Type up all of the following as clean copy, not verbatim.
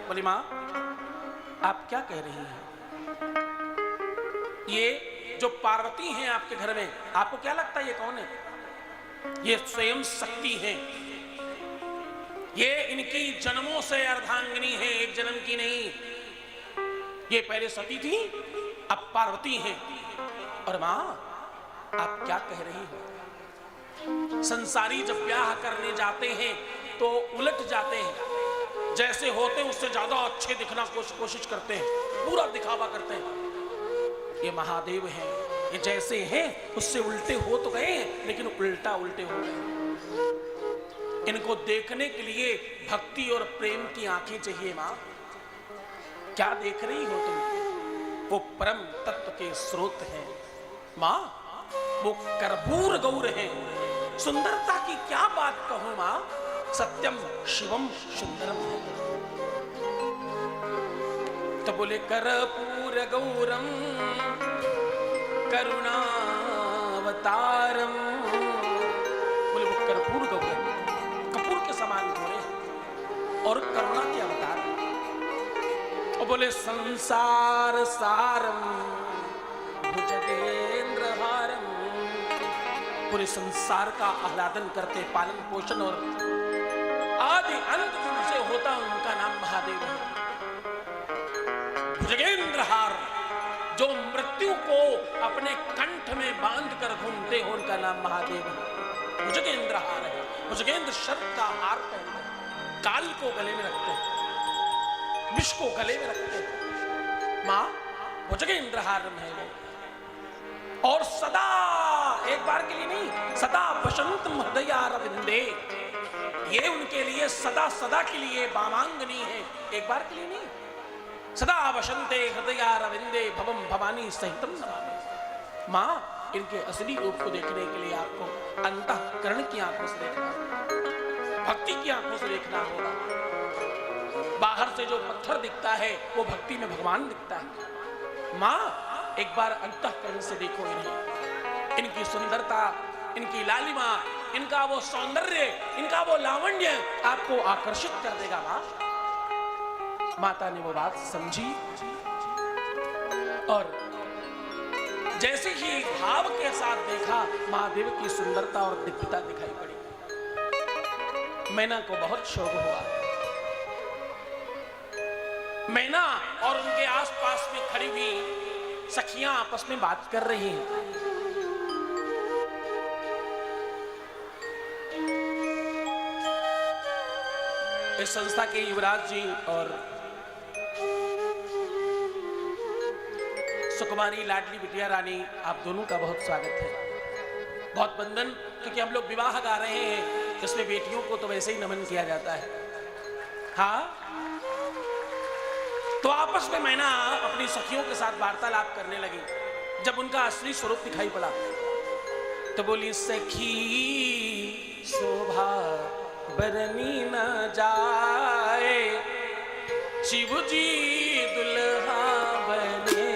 बोली माँ आप क्या कह रही हैं? ये जो पार्वती हैं आपके घर में, आपको क्या लगता है ये कौन है? ये स्वयं शक्ति है। ये इनकी जन्मों से अर्धांगिनी है, एक जन्म की नहीं। ये पहले सती थी, अब पार्वती है। और मां आप क्या कह रही हो? संसारी जब ब्याह करने जाते हैं तो उलट जाते हैं, जैसे होते हैं उससे ज्यादा अच्छे दिखना कोशिश करते हैं, पूरा दिखावा करते हैं। ये महादेव हैं, ये जैसे हैं उससे उल्टे हो तो गए हैं, लेकिन उल्टा उल्टे हो गए। इनको देखने के लिए भक्ति और प्रेम की आंखें चाहिए। मां क्या देख रही हो तुम? वो परम तत्व के स्रोत हैं मां, वो कर्पूर गौर हैं। सुंदरता की क्या बात कहूं मां, सत्यम शिवम सुंदरम है। तो बोले कर्पूर गौरम करुणावतारम। बोले वो कर्पूर गौर, कपूर के समान गोरे और करुणा के अवतार। और बोले संसार सारम भुजगेंद्र हारम। पूरे संसार का आह्लादन करते, पालन पोषण और आदि अंत जिनसे होता उनका नाम महादेव है। भुजगेंद्र हार, जो मृत्यु को अपने कंठ में बांध कर घूमते हो उनका नाम महादेव है। भुजगेंद्र हार है। भुजगेंद्र शब्द का हार पहनते हैं, काल को गले में रखते हैं, विष को गले में रखते हैं। मां भुजगेंद्र हार है वो। और सदा, एक बार के लिए नहीं, सदा वसंत हृदयारविंदे, ये उनके लिए सदा सदा के लिए वामांगनी है, एक बार के लिए नहीं। सदा वसंते हृदयारविंदे भवम भवानी सहितम नमामि। मां इनके असली रूप को देखने के लिए आपको अंतःकरण की आंखों से देखना होगा, भक्ति की आंखों से देखना होगा। बाहर से जो पत्थर दिखता है वो भक्ति में भगवान दिखता है। मां एक बार अंतःकरण से देखो इन्हें, इनकी सुंदरता, इनकी लालिमा, इनका वो सौंदर्य, इनका वो लावण्य आपको आकर्षित कर देगा। मां माता ने वो बात समझी और जैसे ही भाव के साथ देखा, महादेव की सुंदरता और दिव्यता दिखाई पड़ी। मैना को बहुत शौक हुआ। मैना और उनके आसपास में खड़ी हुई सखियां आपस में बात कर रही हैं। इस संस्था के युवराज जी और सुकुमारी लाडली बिटिया रानी, आप दोनों का बहुत स्वागत है, बहुत वंदन। क्योंकि हम लोग विवाह गा रहे हैं, इसमें बेटियों को तो वैसे ही नमन किया जाता है। हाँ, तो आपस में मैना अपनी सखियों के साथ वार्तालाप करने लगी। जब उनका असली स्वरूप दिखाई पड़ा तो बोली, सखी शोभा बरनी न जाए, शिव जी दुल्हा बने।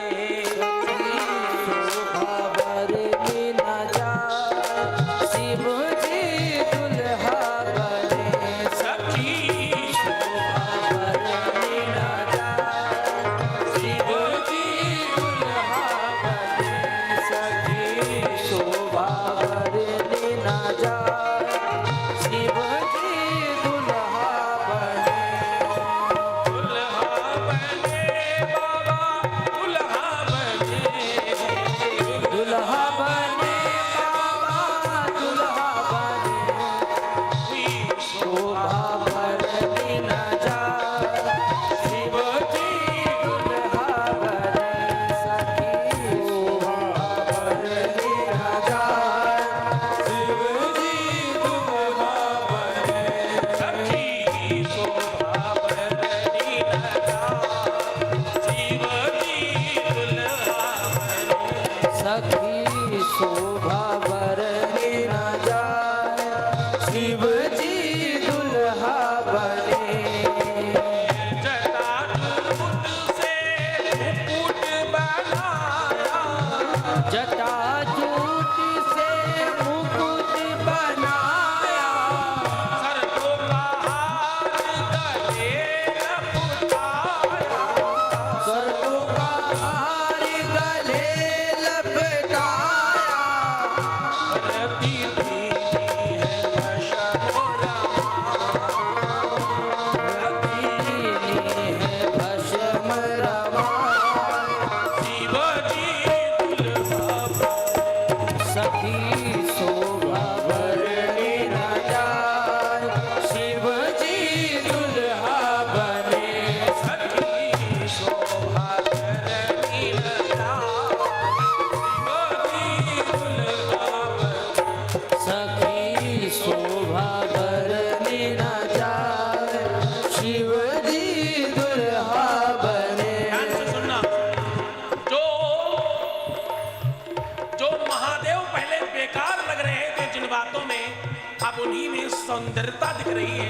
सुंदरता दिख रही है।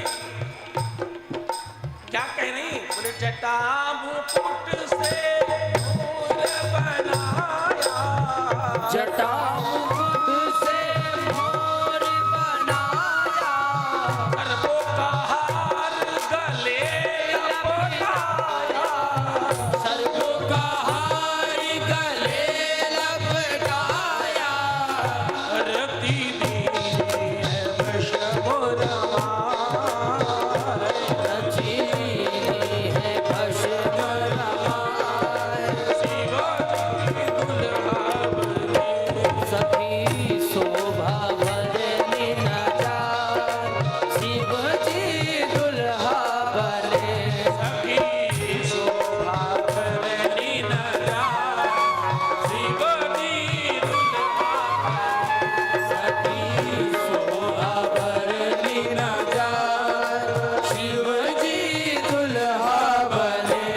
क्या कह रही? बोले जटा मुकुट से मोर बनाया, जटा मुकुट से मोर बनाया, सर्वों का हार गले लपटाया, सर्वों का हार गले लपटाया, रति दी है वश मोर माय, रची है वश मोर माय, शिवाजी दुल्हा बने, सखी शोभा भरनी न जाए, शिव जी दुल्हा बने, सखी शोभा करनी न जाए, शिवजी दुल्हा सखी शोभा भरनी न जाए, शिव जी दुल्हा बने।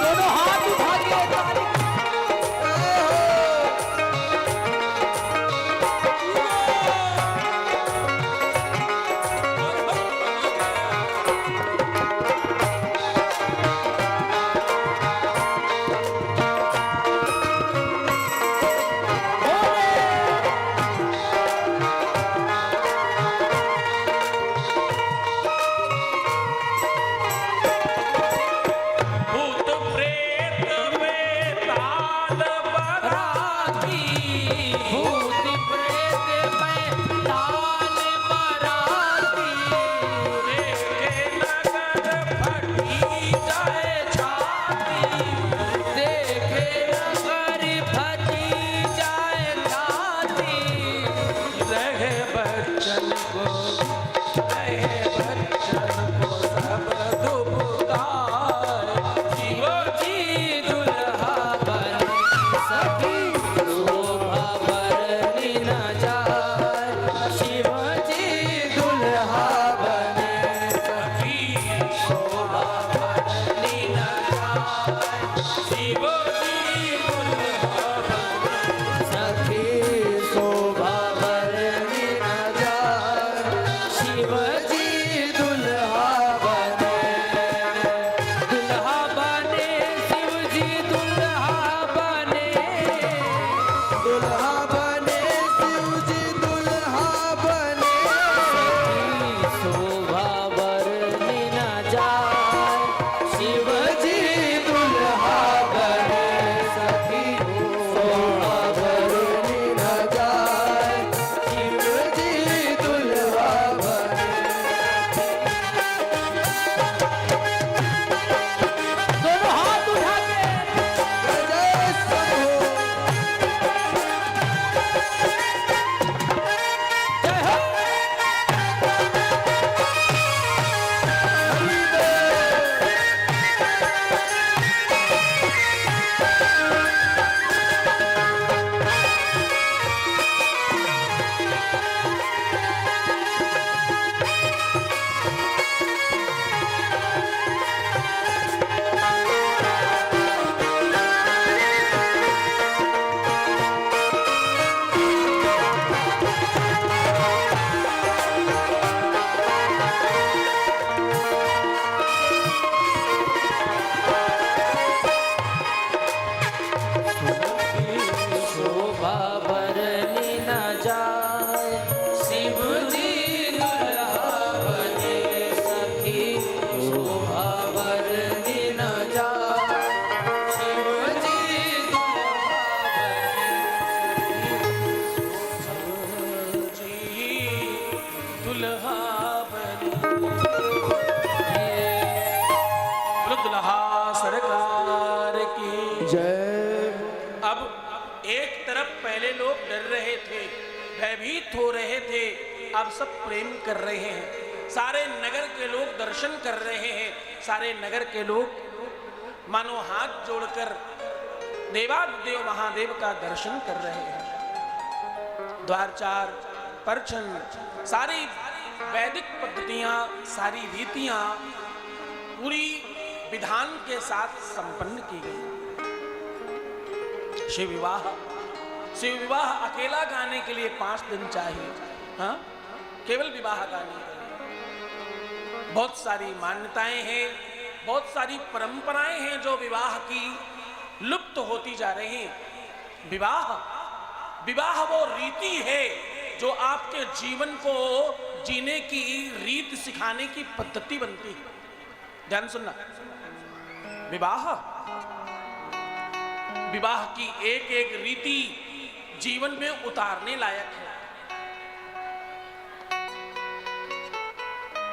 दोनों हाथ उठा के ताली। भूत प्रेत बेताल बराती, भूत प्रेत में ताल बराती, देखे नगर फटी जाए छाती, देखे नगर फटी जाए छाती, रहे बच्चन को सब दुबकार, शिवजी दुल्हा बने, सखी शोभा भरनी न जाए, शिवजी दुल्हा बने, सखी शोभा भरनी न जाए, शिवजी दुल्हा बने, सखी शोभा भरनी न जाए, शिवजी दुल्हा बने, दुल्हा बने शिवजी दुल्हा बने, दुल्हा बने शिवजी दुल्हा बने, सखी शोभा भरनी न जाए, शिवजी दुल्हा बने, सखी शोभा भरनी न जाए, शिवजी दुल्हा बने। दोनों हाथ उठा के जय शंभो, जय हो। शोभा भरनी न जाए, शिवजी दुल्हा बने, सखी शोभा भरनी न जाए, शिवजी दुल्हा जी दुल्हा बने। बने। बोलो दुल्हा सरकार की। जय। अब एक तरफ पहले लोग डर रहे थे, भयभीत हो रहे थे आप सब प्रेम कर रहे हैं, सारे नगर के लोग दर्शन कर रहे हैं, सारे नगर के लोग मानो हाथ जोड़कर देवादेव महादेव का दर्शन कर रहे हैं। द्वारचार, परछन, सारी वैदिक पद्धतियां, सारी रीतियां पूरी विधान के साथ संपन्न की गई। शिव विवाह अकेला गाने के लिए 5 दिन चाहिए, हाँ, केवल विवाह गाने के लिए। बहुत सारी मान्यताएं हैं, बहुत सारी परंपराएं हैं जो विवाह की लुप्त होती जा रही हैं। विवाह वो रीति है जो आपके जीवन को जीने की रीत सिखाने की पद्धति बनती है। ध्यान सुनना, विवाह की एक एक रीति जीवन में उतारने लायक है।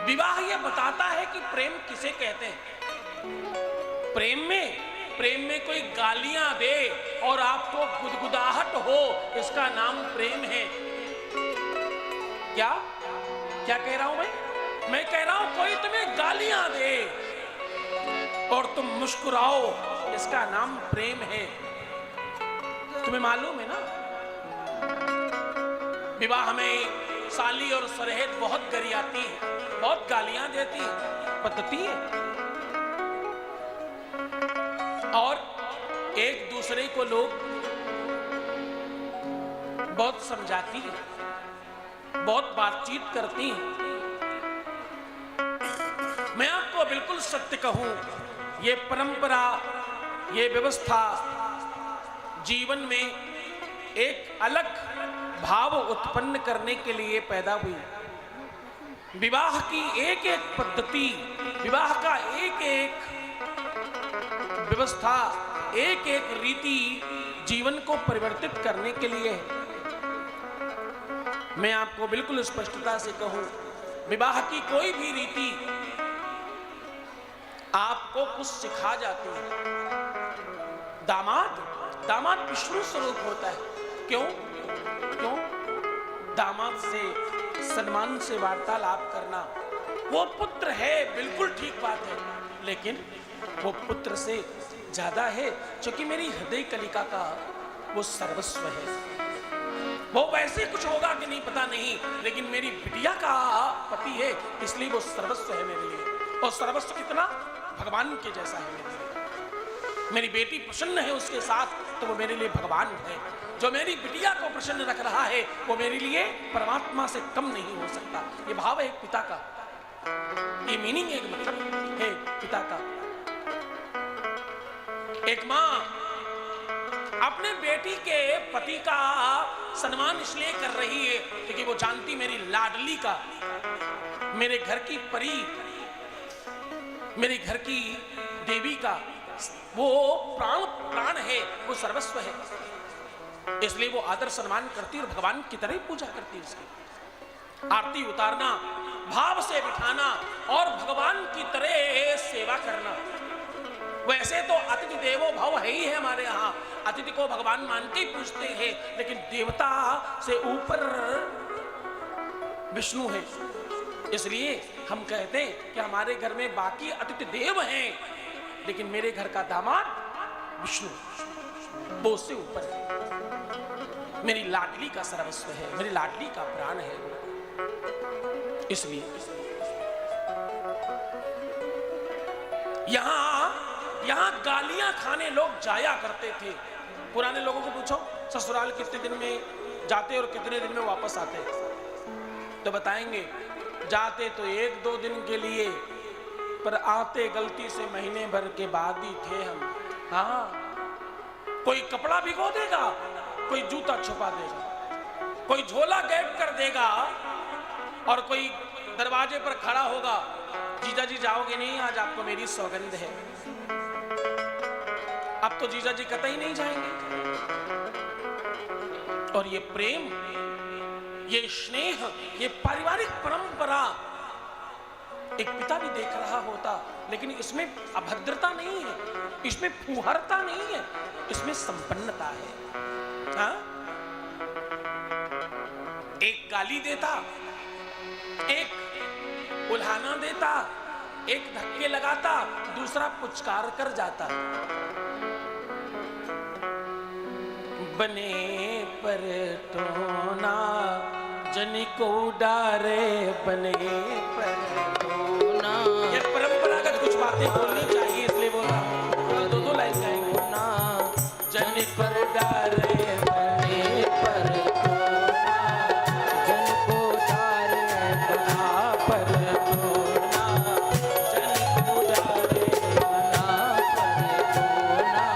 विवाह यह बताता है कि प्रेम किसे कहते हैं। प्रेम में कोई गालियां दे और आपको गुदगुदाहट हो, इसका नाम प्रेम है। क्या कह रहा हूं मैं कह रहा हूं कोई तुम्हें गालियां दे और तुम मुस्कुराओ, इसका नाम प्रेम है। तुम्हें मालूम है ना, विवाह में साली और सरहेद बहुत गरियाती है, बहुत गालियां देती है, पद्धति है। और एक दूसरे को लोग बहुत समझाती है, बहुत बातचीत करती है। मैं आपको बिल्कुल सत्य कहूं, ये परंपरा, ये व्यवस्था जीवन में एक अलग भाव उत्पन्न करने के लिए पैदा हुई। विवाह की एक एक पद्धति, विवाह का एक एक व्यवस्था, एक एक रीति जीवन को परिवर्तित करने के लिए है। मैं आपको बिल्कुल स्पष्टता से कहूं, विवाह की कोई भी रीति आपको कुछ सिखा जाती है। दामाद विष्णु स्वरूप होता है। क्यों? दामाद से सम्मान से वार्तालाप करना, वो पुत्र है, बिल्कुल ठीक बात है, लेकिन वो पुत्र से ज्यादा है, क्योंकि मेरी हृदय कलिका का वो सर्वस्व है। वो वैसे कुछ होगा कि नहीं पता नहीं, लेकिन मेरी बिटिया का पति है, इसलिए वो सर्वस्व है मेरे लिए। और सर्वस्व कितना? भगवान के जैसा है मेरे लिए। मेरी बेटी प्रसन्न है उसके साथ, तो वो मेरे लिए भगवान है। जो मेरी बिटिया को प्रसन्न रख रहा है, वो मेरे लिए परमात्मा से कम नहीं हो सकता। ये भाव है एक पिता का, ये मीनिंग है, मतलब है पिता का। एक माँ अपने बेटी के पति का सम्मान इसलिए कर रही है क्योंकि वो जानती मेरी लाडली का, मेरे घर की परी, मेरे घर की देवी का वो प्राण है, वो सर्वस्व है, इसलिए वो आदर सम्मान करती और भगवान की तरह पूजा करती। उसकी आरती उतारना, भाव से बिठाना और भगवान की तरह सेवा करना। वैसे तो अतिथि देवो भव है ही है हमारे यहाँ, अतिथि को भगवान मान के पूछते हैं, लेकिन देवता से ऊपर विष्णु है। इसलिए हम कहते हैं कि हमारे घर में बाकी अतिथि देव हैं, लेकिन मेरे घर का दामाद विष्णु वो उससे ऊपर है। मेरी लाडली का सर्वस्व है, मेरी लाडली का प्राण है। इसलिए यहां गालियां खाने लोग जाया करते थे। पुराने लोगों को पूछो ससुराल कितने दिन में जाते और कितने दिन में वापस आते, तो बताएंगे जाते तो 1-2 दिन के लिए, पर आते गलती से महीने भर के बाद ही थे हम। हाँ, कोई कपड़ा भिगो देगा, कोई जूता छुपा देगा, कोई झोला गायब कर देगा, और कोई दरवाजे पर खड़ा होगा, जीजा जी जाओगे नहीं, आज आपको मेरी सौगंध है। अब तो जीजा जी कतई नहीं जाएंगे। और ये प्रेम, ये स्नेह, ये पारिवारिक परंपरा एक पिता भी देख रहा होता, लेकिन इसमें अभद्रता नहीं है, इसमें फुहरता नहीं है, इसमें संपन्नता है। हाँ? एक गाली देता एक उल्हाना देता, एक धक्के लगाता, दूसरा पुचकार कर जाता। बने पर टोना जनी को डारे, बने पर टोना। ये परंपरागत कुछ बातें बोलनी चाहिए, इसलिए बोल रहा हूँ। दो लाइन गाएंगे ना। जनी पर डारे, बने पर टोना, जन को डारे बना पर टोना, जन को डारे बना पर टोना,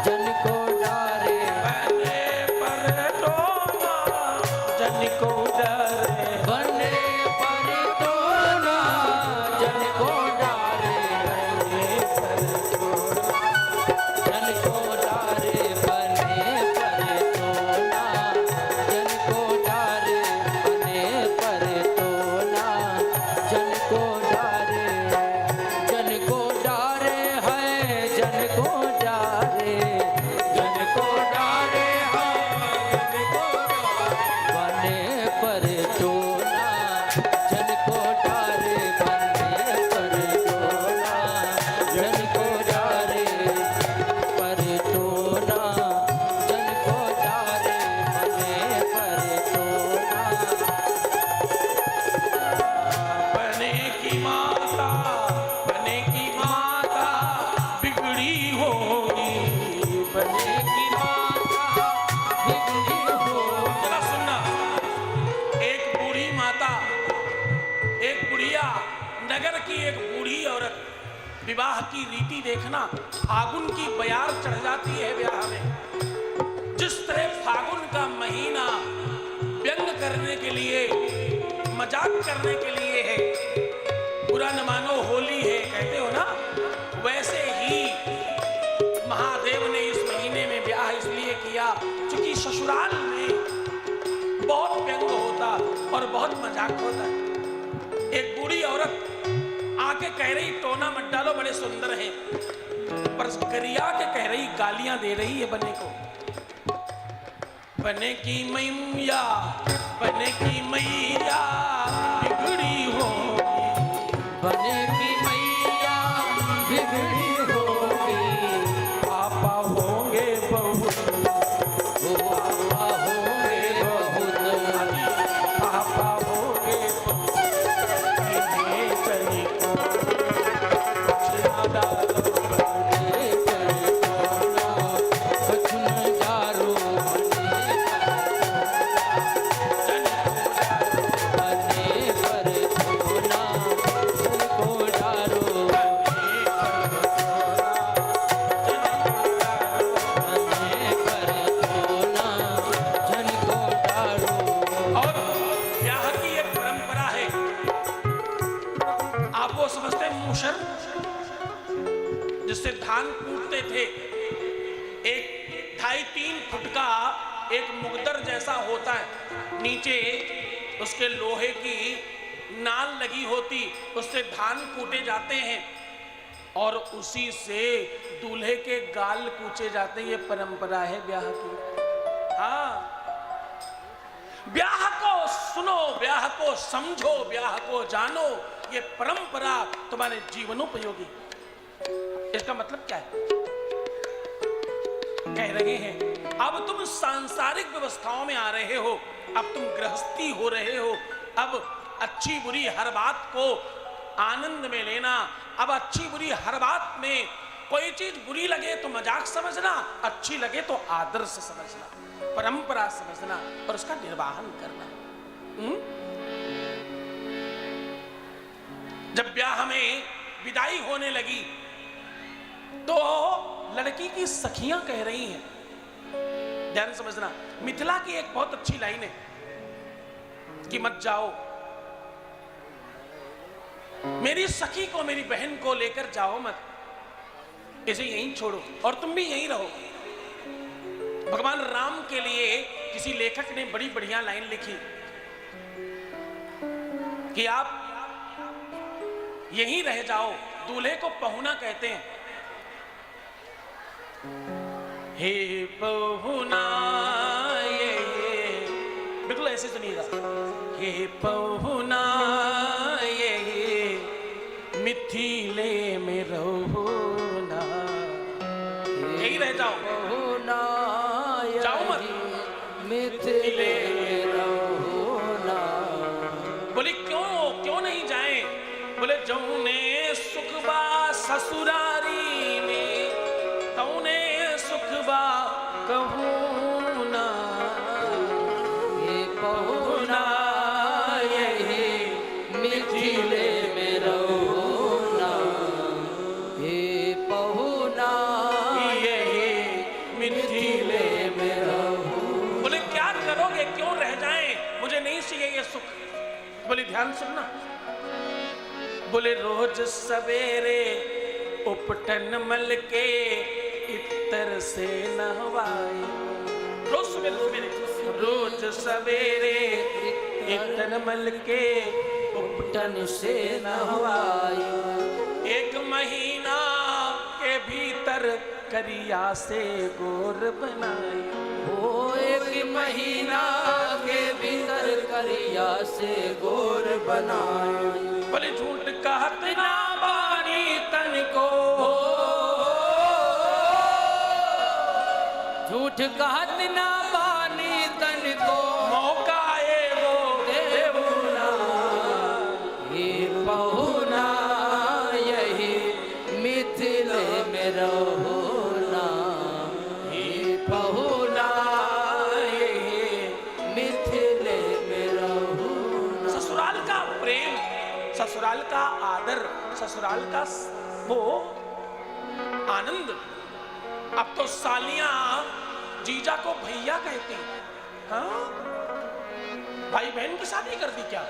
जन को डारे बने पर टोना, जन को डारे बने पर टोना, जन को डारे बने पर टोना, जन को डारे बने पर टोना, जन को डारे बने पर टोना, जन को डारे, जन को डारे है, जन को डारे, जन को डारे है, जन को बने पर टोना, जन को डारे बने पर टोना, जन को डारे पर टोना, जन को डारे बने पर टोना। बने की माता, बने की माता बिगड़ी होगी, बने की माता बिगड़ी होगी। जरा सुनना, एक बूढ़ी माता, एक बुढ़िया, नगर की एक बूढ़ी औरत, विवाह की रीति देखना, फागुन की बयार चढ़ जाती है ब्याह में। जिस तरह फागुन का महीना व्यंग करने के लिए, मजाक करने के लिए है, बुरा न मानो होली है कहते हो ना, वैसे ही महादेव ने इस महीने में ब्याह इसलिए किया क्योंकि ससुराल में बहुत व्यंग होता और बहुत मजाक होता है। एक बूढ़ी औरत आके कह रही टोना मत डालो, बड़े सुंदर हैं, पर गरिया के कह रही, गालियां दे रही है बने को। बने की मैया, बने की मैया बिगड़ी होगी, बने की मैया बिगड़ी होगी। पापा होंगे बहुत, पापा होंगे बहुत, पापा होंगे बहुत, इन्हें चली को कुछ ना डालो, बने चली को ना कुछ न डालो, बने पर टोना, जन को डारो, बने पर टोना, जन को डारो। और ब्याह की एक परंपरा है, आप वो समझते हैं मूसर, जिससे धान कूटते थे। एक 2.5-3 फुट का एक मुगदर जैसा होता है, नीचे उसके लोहे की नाल लगी होती, उससे धान कूटे जाते हैं और उसी से दूल्हे के गाल कूचे जाते हैं। ये परंपरा है ब्याह की। हाँ, ब्याह को सुनो, ब्याह को समझो, ब्याह को जानो, ये परंपरा तुम्हारे जीवनोपयोगी। इसका मतलब क्या है? कह रहे हैं अब तुम सांसारिक व्यवस्थाओं में आ रहे हो, अब तुम गृहस्थी हो रहे हो, अब अच्छी बुरी हर बात को आनंद में लेना, अब अच्छी बुरी हर बात में कोई चीज बुरी लगे तो मजाक समझना, अच्छी लगे तो आदर से समझना, परंपरा समझना और उसका निर्वाहन करना। जब ब्याह में विदाई होने लगी तो लड़की की सखियां कह रही हैं, ध्यान समझना, मिथिला की एक बहुत अच्छी लाइन है कि मत जाओ, मेरी सखी को, मेरी बहन को लेकर जाओ मत, इसे यहीं छोड़ो और तुम भी यहीं रहो। भगवान राम के लिए किसी लेखक ने बड़ी बढ़िया लाइन लिखी कि आप यहीं रह जाओ, दूल्हे को पहुना कहते हैं। हे पहुना, ये बिल्कुल ऐसे सुनिएगा, हे पहुना ससुरारी में तौने सुखबा कहूँ ना, हे पहुना यही मिथिले में रहुना, हे पहुना यही मिथिले में रहूं। बोले क्या करोगे, क्यों रह जाएं, मुझे नहीं चाहिए ये सुख। बोले ध्यान सुनना। बोले रोज सवेरे उपटन मल के इत्र से नहवाए, रोज सवेरे सवेरे, रोज सवेरे इत्र मल के उपटन से नहवाई, एक महीना के भीतर करिया से गोर बनाई। वो एक महीना के भीतर करिया से गोर बनाई। बोले झूठ कहत ना बानी तन को, झूठ कहत ना बानी तन को, मौका है वो देवना, हे पहुना यही मिथिले में रहुना, हे पहुना यही मिथिले में रहुना। ससुराल का प्रेम, ससुराल का आदर, ससुराल का वो आनंद। अब तो सालियां जीजा को भैया कहती हैं, हाँ? भाई बहन की शादी कर दी क्या,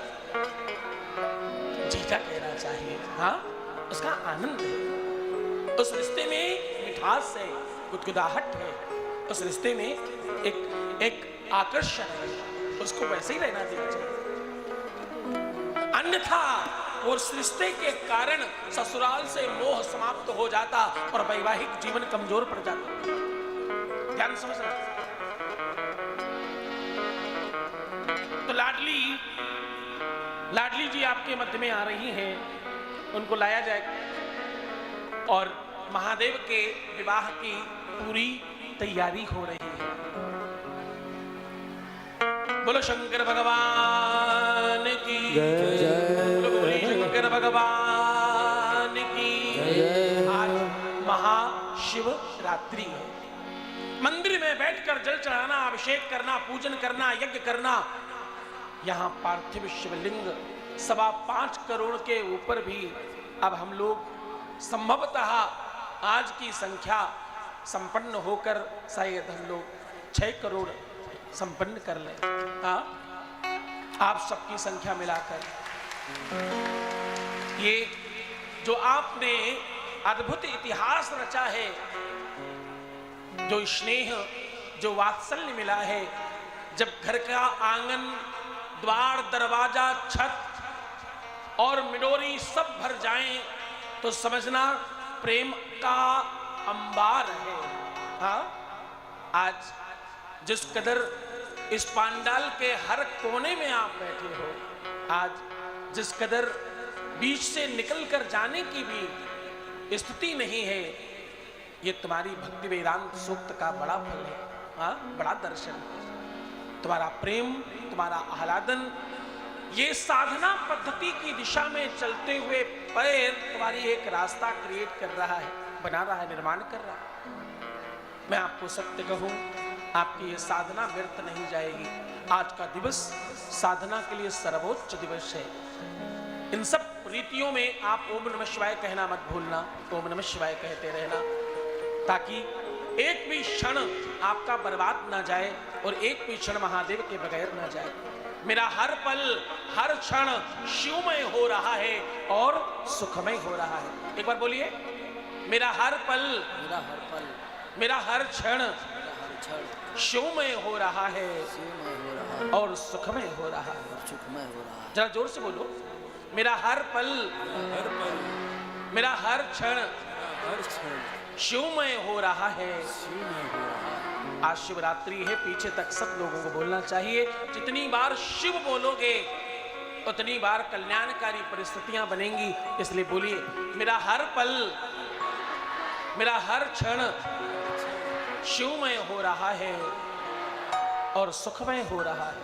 जीजा कहना चाहिए, हाँ? उसका आनंद है, उस रिश्ते में मिठास है, गुदगुदाहट है, उस रिश्ते में एक आकर्षण है, उसको वैसे ही रहना देना चाहिए। अन्यथा उस रिश्ते के कारण ससुराल से मोह समाप्त हो जाता और वैवाहिक जीवन कमजोर पड़ जाता। ध्यान समझना। तो लाडली जी आपके मध्य में आ रही हैं, उनको लाया जाए और महादेव के विवाह की पूरी तैयारी हो रही है। बोलो शंकर भगवान की जय, बोलो शंकर भगवान की जय। आज महाशिवरात्रि है, मंदिर में बैठकर जल चढ़ाना, अभिषेक करना, पूजन करना, यज्ञ करना, यहाँ पार्थिव शिवलिंग 5.25 करोड़ के ऊपर भी अब हम लोग संभवतः आज की संख्या संपन्न होकर शायद हम लोग 6 करोड़ संपन्न कर लें। हाँ, आप सबकी संख्या मिलाकर ये जो आपने अद्भुत इतिहास रचा है, जो स्नेह, जो वात्सल्य मिला है, जब घर का आंगन, द्वार, दरवाजा, छत और मिडोरी सब भर जाएं तो समझना प्रेम का अंबार है। हाँ, आज जिस कदर इस पांडाल के हर कोने में आप बैठे हो, आज जिस कदर बीच से निकलकर जाने की भी स्थिति नहीं है, ये तुम्हारी भक्ति वेदांत सूक्त का बड़ा फल है। हाँ, बड़ा दर्शन, तुम्हारा प्रेम, तुम्हारा आह्लादन, ये साधना पद्धति की दिशा में चलते हुए पैर तुम्हारी एक रास्ता क्रिएट कर रहा है, बना रहा है, निर्माण कर रहा है। मैं आपको सत्य कहूं, आपकी ये साधना व्यर्थ नहीं जाएगी। आज का दिवस साधना के लिए सर्वोच्च दिवस है। इन सब रीतियों में आप ओम नमः शिवाय कहना मत भूलना, ओम नमः शिवाय कहते रहना, ताकि एक भी क्षण आपका बर्बाद ना जाए और एक भी क्षण महादेव के बगैर ना जाए। मेरा हर पल, हर क्षण शिवमय हो रहा है और सुखमय हो रहा है। एक बार बोलिए, मेरा हर पल, मेरा हर क्षण शिवमय हो रहा है और सुखमय हो रहा है। जरा जोर से बोलो, मेरा हर पल, मेरा हर क्षण शिवमय हो रहा है। आज शिवरात्रि है, पीछे तक सब लोगों को बोलना चाहिए। जितनी बार शिव बोलोगे उतनी बार कल्याणकारी परिस्थितियां बनेंगी। इसलिए बोलिए, मेरा हर पल, मेरा हर क्षण शिवमय हो रहा है और सुखमय हो रहा है।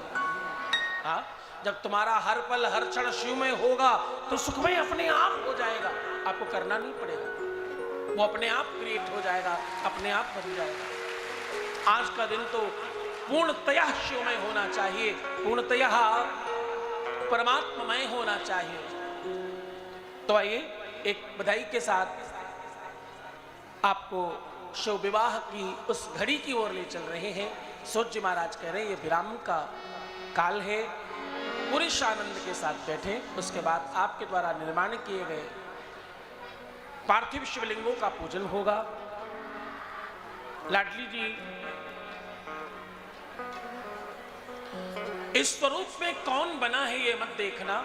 हाँ, जब तुम्हारा हर पल, हर क्षण शिवमय होगा तो सुखमय अपने आप हो जाएगा। आपको करना नहीं पड़ेगा, वो अपने आप क्रिएट हो जाएगा, अपने आप बन जाएगा। आज का दिन तो पूर्णतया शिवमय होना चाहिए, पूर्णतया परमात्ममय होना चाहिए। तो आइए एक बधाई के साथ आपको शिव विवाह की उस घड़ी की ओर ले चल रहे हैं। सूर्य जी महाराज कह रहे हैं ये विराम का काल है, पूरे आनंद के साथ बैठे। उसके बाद आपके द्वारा निर्माण किए गए पार्थिव शिवलिंगों का पूजन होगा। लाडली जी इस स्वरूप में कौन बना है ये मत देखना,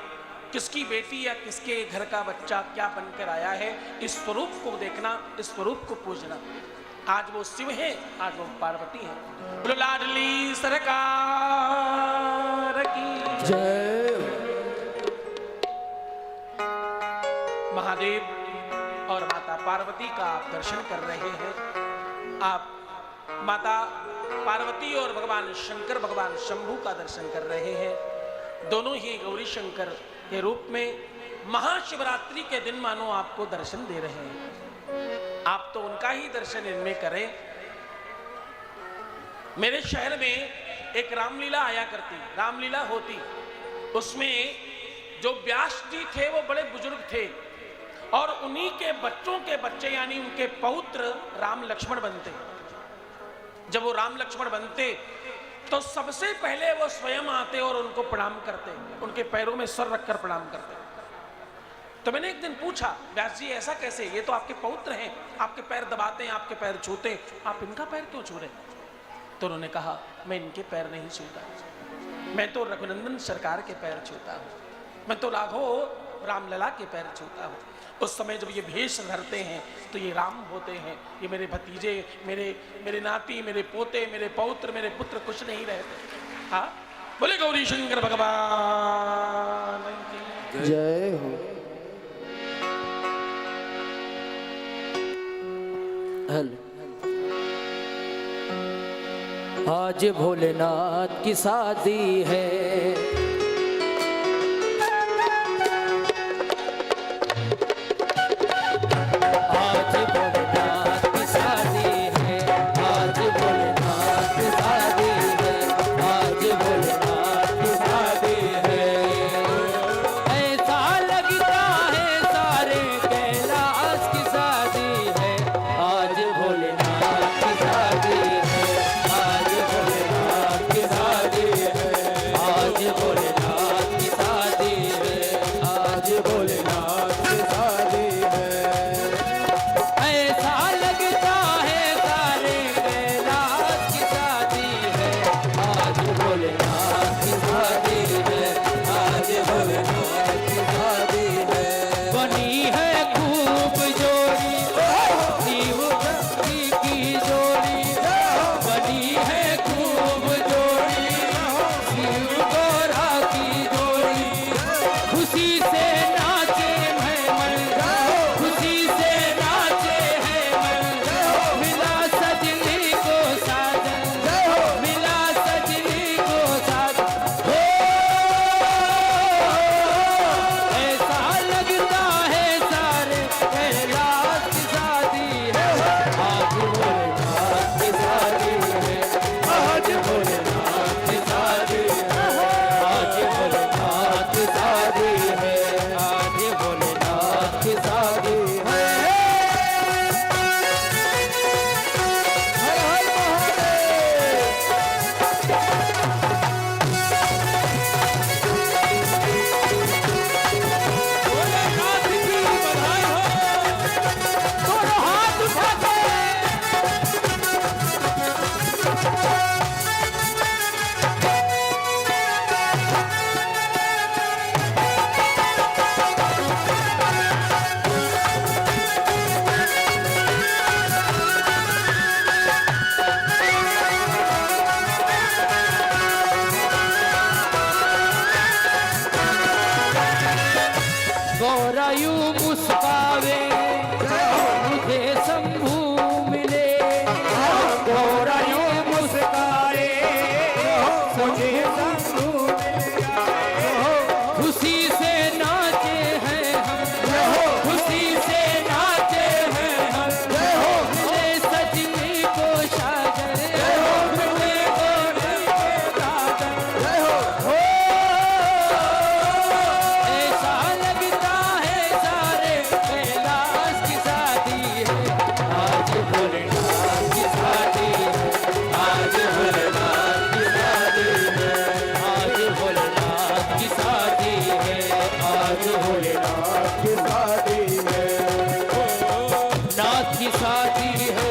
किसकी बेटी या किसके घर का बच्चा क्या बनकर आया है, इस स्वरूप को देखना, इस स्वरूप को पूजना। आज वो शिव है, आज वो पार्वती है। बोलो लाडली सरकार की जय। महादेव और माता पार्वती का आप दर्शन कर रहे हैं। आप माता पार्वती और भगवान शंकर, भगवान शंभू का दर्शन कर रहे हैं। दोनों ही गौरी शंकर के रूप में महाशिवरात्रि के दिन मानो आपको दर्शन दे रहे हैं। आप तो उनका ही दर्शन इनमें करें। मेरे शहर में एक रामलीला आया करती, रामलीला होती, उसमें जो व्यास जी थे वो बड़े बुजुर्ग थे और उन्हीं के बच्चों के बच्चे यानी उनके पौत्र राम लक्ष्मण बनते। जब वो राम लक्ष्मण बनते तो सबसे पहले वो स्वयं आते और उनको प्रणाम करते, उनके पैरों में सर रखकर प्रणाम करते। तो मैंने एक दिन पूछा, व्यास जी ऐसा कैसे, ये तो आपके पौत्र हैं, आपके पैर दबाते हैं, आपके पैर छूते हैं, आप इनका पैर क्यों छू रहे? तो उन्होंने कहा मैं इनके पैर नहीं छूता, मैं तो रघुनंदन सरकार के पैर छूता हूँ, मैं तो राघव रामलला के पैर छूता हूँ। उस समय जब ये भेष धरते हैं तो ये राम होते हैं, ये मेरे भतीजे, मेरे नाती, मेरे पोते, मेरे पौत्र, मेरे पुत्र कुछ नहीं रहते। हाँ बोले गौरी शंकर भगवान की जय हो। आज भोलेनाथ की शादी है, आज भोले साथी साथी है